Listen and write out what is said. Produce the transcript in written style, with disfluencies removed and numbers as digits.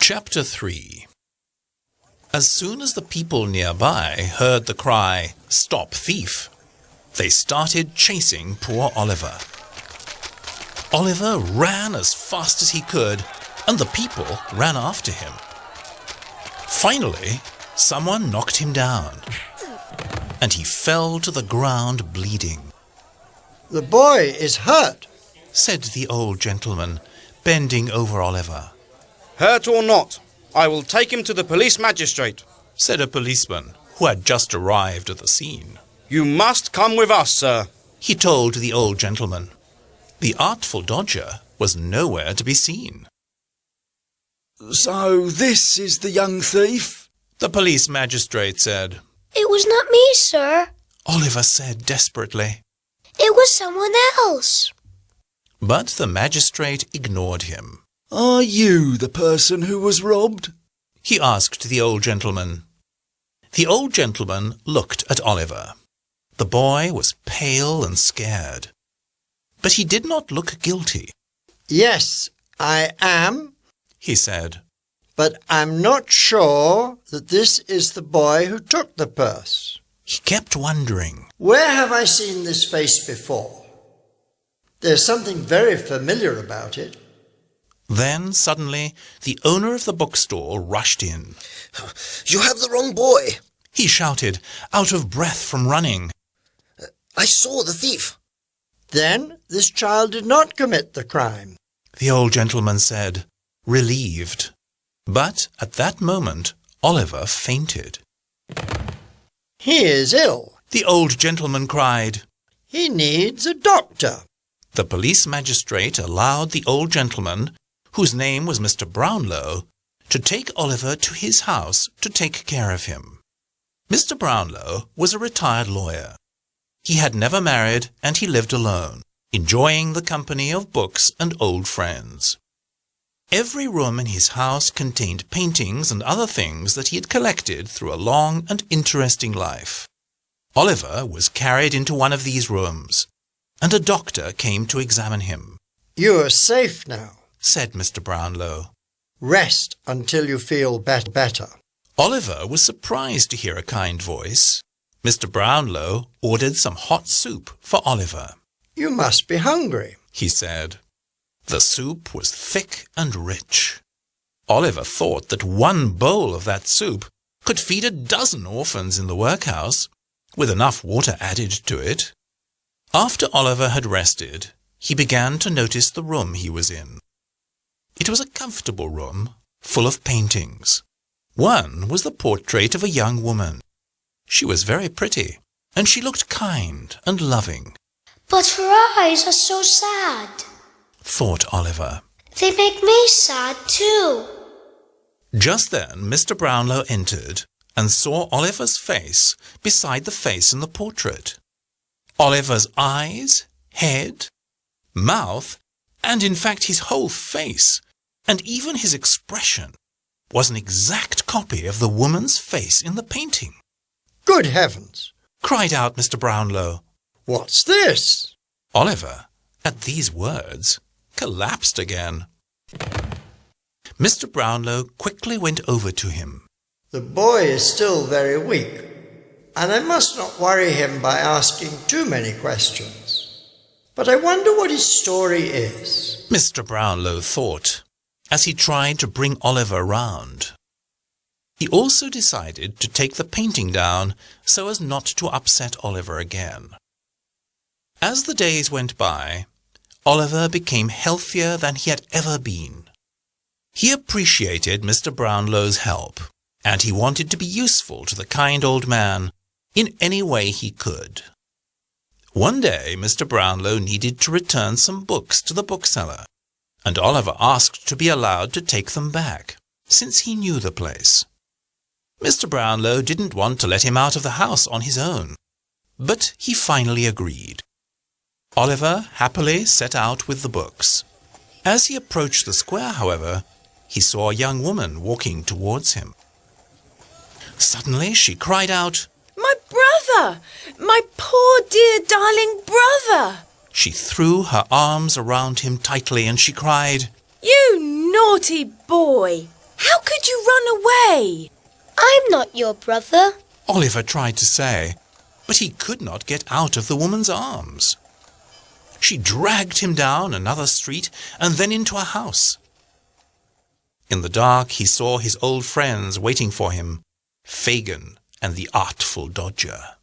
Chapter 3. As soon as the people nearby heard the cry, "Stop thief!" they started chasing poor Oliver. Oliver ran as fast as he could, and the people ran after him. Finally, someone knocked him down, and he fell to the ground bleeding. "The boy is hurt," said the old gentleman, bending over Oliver. "Hurt or not, I will take him to the police magistrate," said a policeman who had just arrived at the scene. "You must come with us, sir," he told the old gentleman. The artful dodger was nowhere to be seen. "So this is the young thief?" the police magistrate said. "It was not me, sir," Oliver said desperately. "It was someone else." But the magistrate ignored him. "Are you the person who was robbed?" he asked the old gentleman. The old gentleman looked at Oliver. The boy was pale and scared, but he did not look guilty. "Yes, I am," he said. "but I'm not sure that this is the boy who took the purse. He kept wondering. Where have I seen this face before? There's something very familiar about it." Then, suddenly, the owner of the bookstore rushed in. "You have the wrong boy," he shouted, out of breath from running. "I saw the thief." "Then this child did not commit the crime," the old gentleman said, relieved. But at that moment, Oliver fainted. "He is ill. The old gentleman cried. He needs a doctor." The police magistrate allowed the old gentleman, whose name was Mr. Brownlow, to take Oliver to his house to take care of him. Mr. Brownlow was a retired lawyer. He had never married, and he lived alone, enjoying the company of books and old friends. Every room in his house contained paintings and other things that he had collected through a long and interesting life. Oliver was carried into one of these rooms, and a doctor came to examine him. "You are safe now," said Mr. Brownlow. "Rest until you feel better." Oliver was surprised to hear a kind voice. Mr. Brownlow ordered some hot soup for Oliver. "You must be hungry," he said. The soup was thick and rich. Oliver thought that one bowl of that soup could feed a dozen orphans in the workhouse, with enough water added to it. After Oliver had rested, he began to notice the room he was in. It was a comfortable room, full of paintings. One was the portrait of a young woman. She was very pretty, and she looked kind and loving. "But her eyes are so sad," thought Oliver. "They make me sad too." Just then Mr. Brownlow entered and saw Oliver's face beside the face in the portrait. Oliver's eyes, head, mouth, and in fact his whole face, and even his expression, was an exact copy of the woman's face in the painting. "Good heavens!" cried out Mr. Brownlow. "What's this?" Oliver, at these words, collapsed again. Mr. Brownlow quickly went over to him. "The boy is still very weak, and I must not worry him by asking too many questions. But I wonder what his story is," Mr. Brownlow thought, as he tried to bring Oliver round. He also decided to take the painting down so as not to upset Oliver again. As the days went by, Oliver became healthier than he had ever been. He appreciated Mr. Brownlow's help, and he wanted to be useful to the kind old man in any way he could. One day Mr. Brownlow needed to return some books to the bookseller, and Oliver asked to be allowed to take them back, since he knew the place. Mr. Brownlow didn't want to let him out of the house on his own, but he finally agreed. Oliver happily set out with the books. As he approached the square, however, he saw a young woman walking towards him. Suddenly she cried out, "My brother! My poor dear darling brother!" She threw her arms around him tightly and she cried, "You naughty boy! How could you run away? I'm not your brother. Oliver tried to say, but he could not get out of the woman's arms. She dragged him down another street and then into a house. In the dark he saw his old friends waiting for him, Fagin and the artful Dodger.